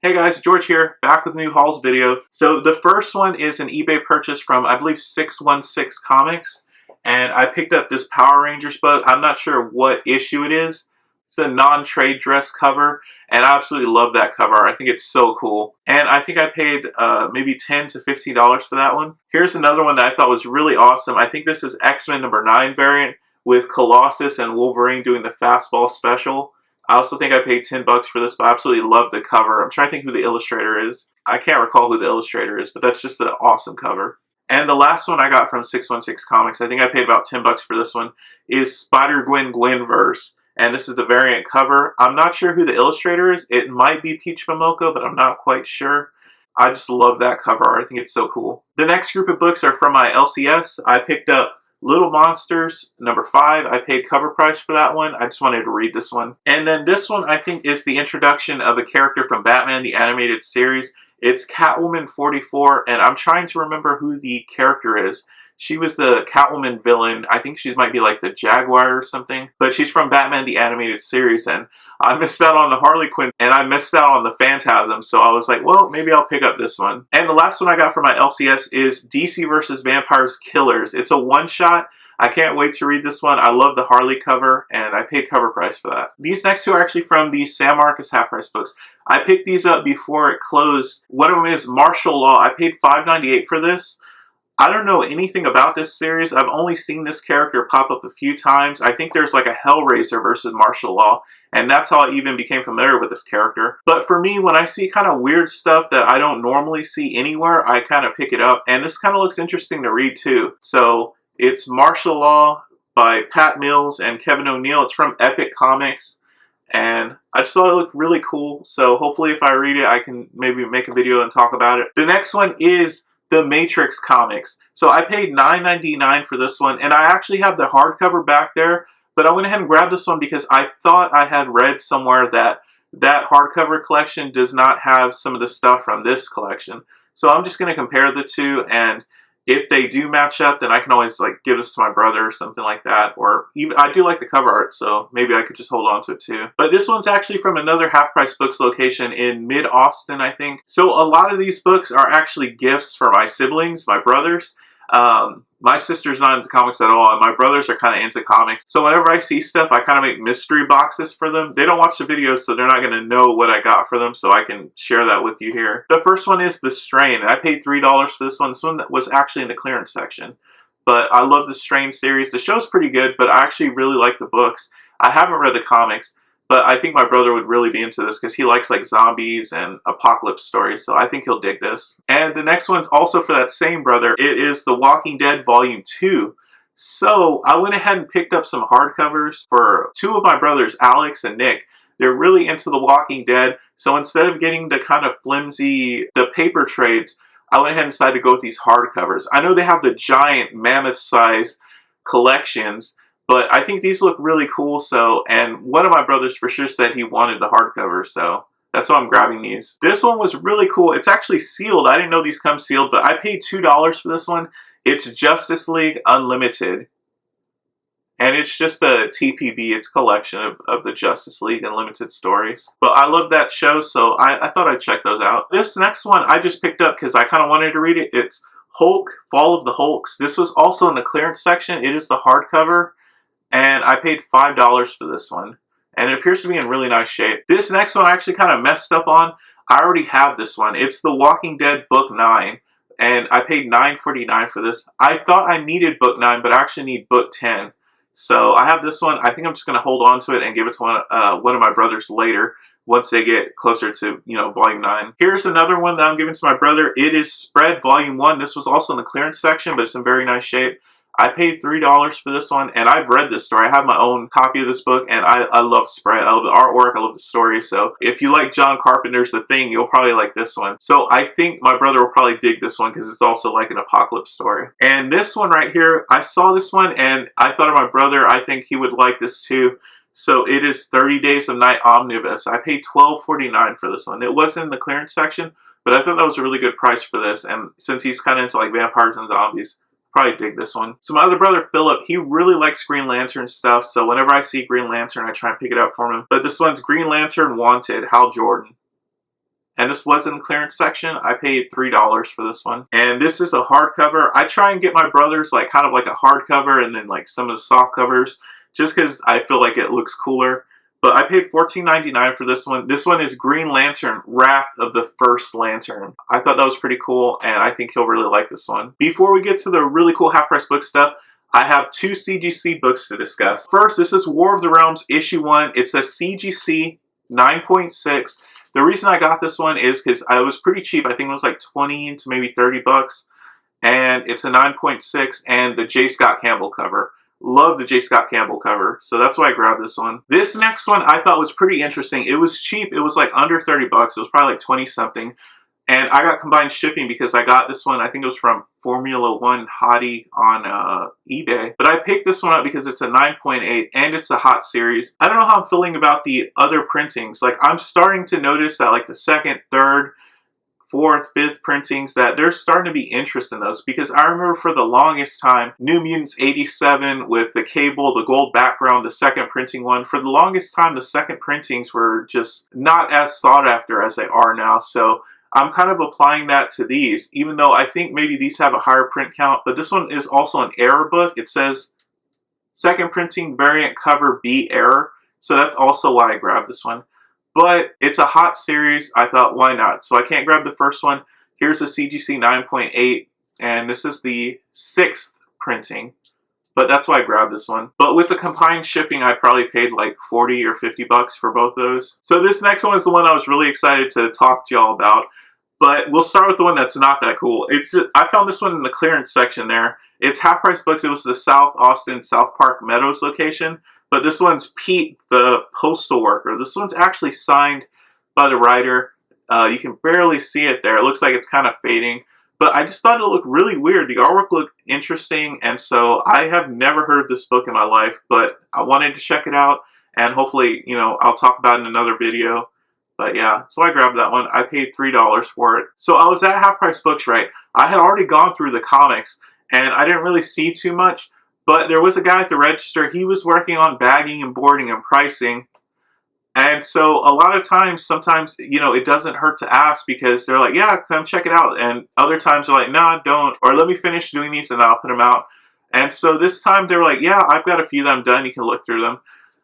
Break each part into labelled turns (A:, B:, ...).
A: Hey guys, George here, back with a new hauls video. So the first one is an eBay purchase from, I believe, 616 Comics. And I picked up this Power Rangers book. I'm not sure what issue it is. It's a non-trade dress cover, and I absolutely love that cover. I think it's so cool. And I think I paid maybe $10 to $15 for that one. Here's another one that I thought was really awesome. I think this is X-Men number 9 variant with Colossus and Wolverine doing the Fastball special. I also think I paid 10 bucks for this, but I absolutely love the cover. I'm trying to think who the illustrator is. I can't recall who the illustrator is, but that's just an awesome cover. And the last one I got from 616 Comics, I think I paid about 10 bucks for this one, is Spider-Gwen Gwenverse. And this is the variant cover. I'm not sure who the illustrator is. It might be Peach Momoko, but I'm not quite sure. I just love that cover art. I think it's so cool. The next group of books are from my LCS. I picked up Little Monsters, number 5. I paid cover price for that one. I just wanted to read this one. And then this one, I think, is the introduction of a character from Batman, the animated series. It's Catwoman 44, and I'm trying to remember who the character is. She was the Catwoman villain. I think she might be like the Jaguar or something. But she's from Batman, the animated series, and I missed out on the Harley Quinn, and I missed out on the Phantasm, so I was like, well, maybe I'll pick up this one. And the last one I got for my LCS is DC vs. Vampires Killers. It's a one-shot. I can't wait to read this one. I love the Harley cover, and I paid cover price for that. These next two are actually from the San Marcos Half Price books. I picked these up before it closed. One of them is Martial Law. I paid $5.98 for this. I don't know anything about this series. I've only seen this character pop up a few times. I think there's like a Hellraiser versus Martial Law, and that's how I even became familiar with this character. But for me, when I see kind of weird stuff that I don't normally see anywhere, I kind of pick it up, and this kind of looks interesting to read too. So it's Martial Law by Pat Mills and Kevin O'Neill. It's from Epic Comics, and I just thought it looked really cool. So hopefully if I read it, I can maybe make a video and talk about it. The next one is The Matrix Comics. So I paid $9.99 for this one, and I actually have the hardcover back there, but I went ahead and grabbed this one because I thought I had read somewhere that that hardcover collection does not have some of the stuff from this collection. So I'm just going to compare the two, and if they do match up, then I can always like give this to my brother or something like that. Or even, I do like the cover art, so maybe I could just hold on to it too. But this one's actually from another Half Price Books location in mid-Austin, I think. So a lot of these books are actually gifts for my siblings, my brothers. My sister's not into comics at all, and my brothers are kind of into comics. So whenever I see stuff, I kind of make mystery boxes for them. They don't watch the videos, so they're not going to know what I got for them, so I can share that with you here. The first one is The Strain. I paid $3 for this one. This one was actually in the clearance section. But I love the Strain series. The show's pretty good, but I actually really like the books. I haven't read the comics, but I think my brother would really be into this because he likes like zombies and apocalypse stories, so I think he'll dig this. And the next one's also for that same brother. It is The Walking Dead Volume 2. So I went ahead and picked up some hardcovers for two of my brothers, Alex and Nick. They're really into The Walking Dead, so instead of getting the kind of flimsy, the paper trades, I went ahead and decided to go with these hardcovers. I know they have the giant mammoth-size collections, but I think these look really cool, so, and one of my brothers for sure said he wanted the hardcover, so that's why I'm grabbing these. This one was really cool. It's actually sealed. I didn't know these come sealed, but I paid $2 for this one. It's Justice League Unlimited. And it's just a TPB, it's a collection of the Justice League Unlimited stories. But I love that show, so I thought I'd check those out. This next one I just picked up because I kind of wanted to read it. It's Hulk, Fall of the Hulks. This was also in the clearance section. It is the hardcover. And I paid $5 for this one. And it appears to be in really nice shape. This next one I actually kind of messed up on. I already have this one. It's The Walking Dead Book 9. And I paid $9.49 for this. I thought I needed Book 9, but I actually need Book 10. So I have this one. I think I'm just going to hold on to it and give it to one of my brothers later once they get closer to, Volume 9. Here's another one that I'm giving to my brother. It is Spread Volume 1. This was also in the clearance section, but it's in very nice shape. I paid $3 for this one, and I've read this story. I have my own copy of this book, and I love Spread. I love the artwork. I love the story. So if you like John Carpenter's The Thing, you'll probably like this one. So I think my brother will probably dig this one because it's also like an apocalypse story. And this one right here, I saw this one, and I thought of my brother. I think he would like this too. So it is 30 Days of Night Omnibus. I paid $12.49 for this one. It was in the clearance section, but I thought that was a really good price for this. And since he's kind of into like vampires and zombies, probably dig this one. So my other brother, Philip, he really likes Green Lantern stuff. So whenever I see Green Lantern, I try and pick it up for him. But this one's Green Lantern Wanted, Hal Jordan. and this was in the clearance section. I paid $3 for this one. And this is a hardcover. I try and get my brothers like kind of like a hardcover and then like some of the soft covers just because I feel like it looks cooler. But I paid $14.99 for this one. This one is Green Lantern, Wrath of the First Lantern. I thought that was pretty cool, and I think you'll really like this one. Before we get to the really cool half-price book stuff, I have 2 CGC books to discuss. First, this is War of the Realms, issue 1. It's a CGC 9.6. The reason I got this one is because it was pretty cheap. I think it was like 20 to maybe 30 bucks. And it's a 9.6 and the J. Scott Campbell cover. Love the J. Scott Campbell cover, so that's why I grabbed this one. This next one I thought was pretty interesting. It was cheap. It was like under 30 bucks. It was probably like 20 something. And I got combined shipping because I got this one, I think it was from Formula One Hottie on eBay. But I picked this one up because it's a 9.8 and it's a hot series. I don't know how I'm feeling about the other printings. Like, I'm starting to notice that like the second, third, fourth, fifth printings, that there's starting to be interest in those, because I remember for the longest time, New Mutants 87 with the cable, the gold background, the second printing one, for the longest time the second printings were just not as sought after as they are now. So I'm kind of applying that to these, even though I think maybe these have a higher print count, but this one is also an error book. It says second printing variant cover B error, so that's also why I grabbed this one. But it's a hot series. I thought, why not? So I can't grab the first one. Here's a CGC 9.8, and this is the 6th printing. But that's why I grabbed this one. But with the combined shipping, I probably paid like 40 or 50 bucks for both those. So this next one is the one I was really excited to talk to y'all about. But we'll start with the one that's not that cool. It's just, I found this one in the clearance section there. It's half price books. It was the South Austin, South Park Meadows location. But this one's Pete, the postal worker. This one's actually signed by the writer. You can barely see it there. It looks like it's kind of fading. But I just thought it looked really weird. The artwork looked interesting. And so I have never heard this book in my life. But I wanted to check it out. And hopefully, you know, I'll talk about it in another video. But yeah, so I grabbed that one. I paid $3 for it. So I was at Half Price Books, right? I had already gone through the comics. And I didn't really see too much. But there was a guy at the register. He was working on bagging and boarding and pricing. And so a lot of times, sometimes, you know, it doesn't hurt to ask, because they're like, yeah, come check it out. And other times they're like, no, don't. Or let me finish doing these and I'll put them out. And so this time they were like, yeah, I've got a few that I'm done. You can look through them.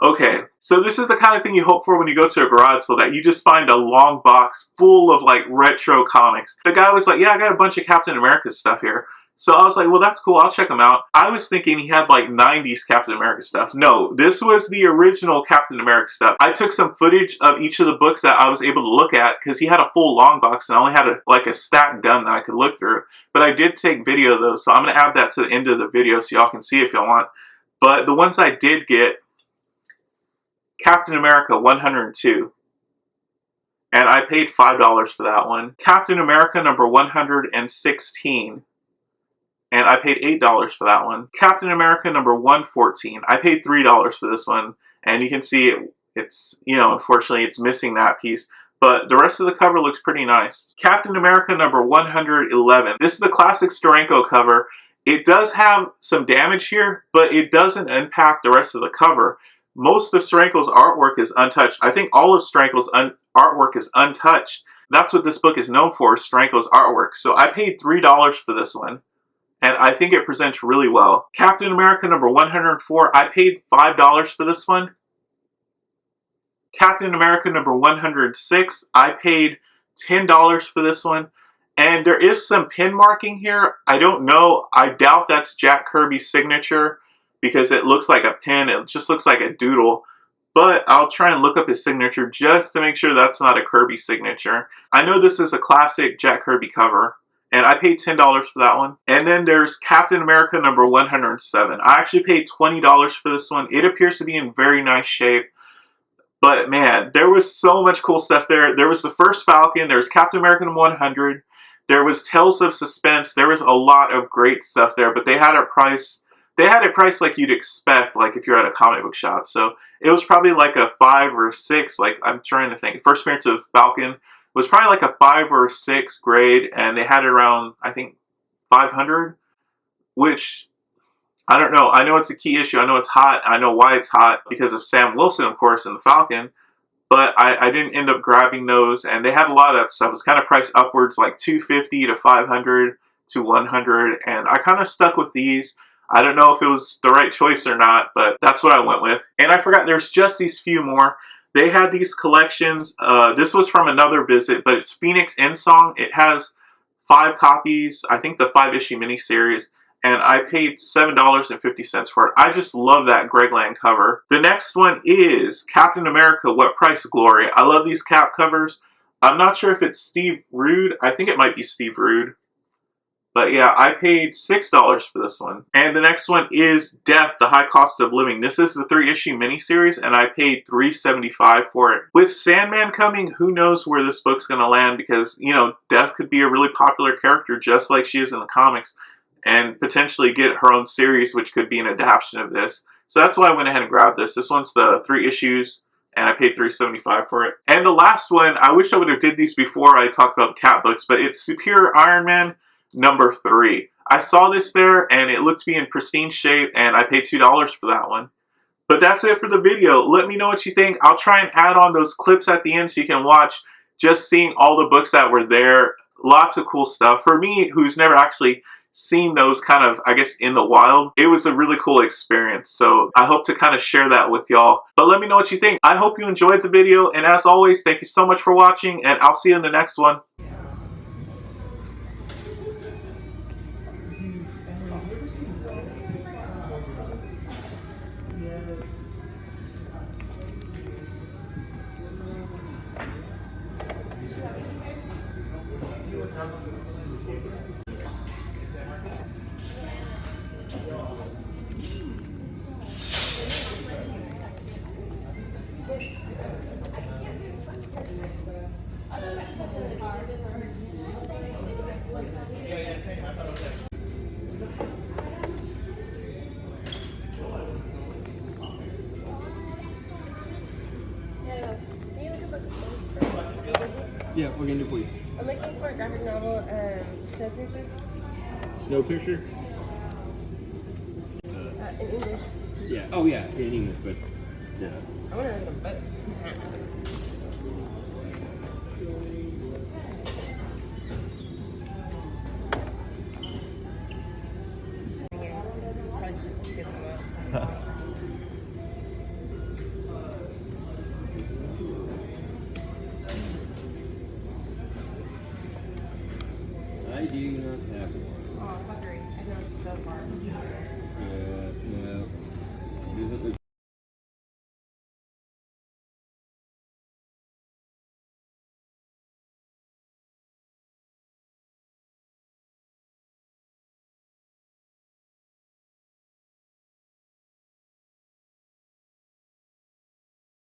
A: Okay, so this is the kind of thing you hope for when you go to a garage sale, that you just find a long box full of like retro comics. The guy was like, yeah, I got a bunch of Captain America stuff here. So I was like, well, that's cool. I'll check them out. I was thinking he had like 90s Captain America stuff. No, this was the original Captain America stuff. I took some footage of each of the books that I was able to look at, because he had a full long box and I only had a stack done that I could look through. But I did take video of those, so I'm going to add that to the end of the video so y'all can see if y'all want. But the ones I did get, Captain America 102. And I paid $5 for that one. Captain America number 116. And I paid $8 for that one. Captain America number 114. I paid $3 for this one. And you can see it's, you know, unfortunately it's missing that piece. But the rest of the cover looks pretty nice. Captain America number 111. This is the classic Steranko cover. It does have some damage here, but it doesn't impact the rest of the cover. Most of Steranko's artwork is untouched. I think all of Steranko's artwork is untouched. That's what this book is known for, Steranko's artwork. So I paid $3 for this one. And I think it presents really well. Captain America number 104, I paid $5 for this one. Captain America number 106, I paid $10 for this one. And there is some pin marking here. I don't know. I doubt that's Jack Kirby's signature, because it looks like a pin. It just looks like a doodle. But I'll try and look up his signature just to make sure that's not a Kirby signature. I know this is a classic Jack Kirby cover. And I paid $10 for that one. And then there's Captain America number 107. I actually paid $20 for this one. It appears to be in very nice shape. But man, there was so much cool stuff there. There was the first Falcon. There was Captain America number 100. There was Tales of Suspense. There was a lot of great stuff there. But they had a price. They had a price like you'd expect, like if you're at a comic book shop. So it was probably like a 5 or 6. Like, I'm trying to think. First appearance of Falcon was probably like a 5 or 6 grade, and they had it around, I think, 500, which, I don't know. I know it's a key issue. I know it's hot. I know why it's hot, because of Sam Wilson, of course, in the Falcon. but I didn't end up grabbing those, and they had a lot of that stuff. It was kind of priced upwards, like $250 to $500 to $100, and I kind of stuck with these. I don't know if it was the right choice or not, but that's what I went with. And I forgot there's just these few more. They had these collections. This was from another visit, but it's Phoenix Endsong. It has 5 copies, I think the 5-issue miniseries, and I paid $7.50 for it. I just love that Greg Land cover. The next one is Captain America, What Price Glory. I love these Cap covers. I'm not sure if it's Steve Rude. I think it might be Steve Rude. But yeah, I paid $6 for this one. And the next one is Death, The High Cost of Living. This is the 3-issue miniseries, and I paid $3.75 for it. With Sandman coming, who knows where this book's going to land, because, you know, Death could be a really popular character just like she is in the comics, and potentially get her own series, which could be an adaptation of this. So that's why I went ahead and grabbed this. This one's the 3 issues, and I paid $3.75 for it. And the last one, I wish I would have did these before I talked about Cat books, but it's Superior Iron Man number 3. I saw this there, and it looked to be in pristine shape, and I paid $2 for that one. But that's it for the video. Let me know what you think. I'll try and add on those clips at the end so you can watch just seeing all the books that were there. Lots of cool stuff. For me, who's never actually seen those kind of, I guess, in the wild, it was a really cool experience. So I hope to kind of share that with y'all. But let me know what you think. I hope you enjoyed the video, and as always, thank you so much for watching, and I'll see you in the next one.
B: Yeah, we're gonna do for you.
C: I'm looking for a graphic novel, Snowpiercer.
B: Snowpiercer?
C: In English.
B: Yeah. Oh yeah, in English, but yeah.
C: I want to look at both.
B: I do not have one.
C: Oh, fuckery. I know it's so far.
B: Yeah, no. Doesn't look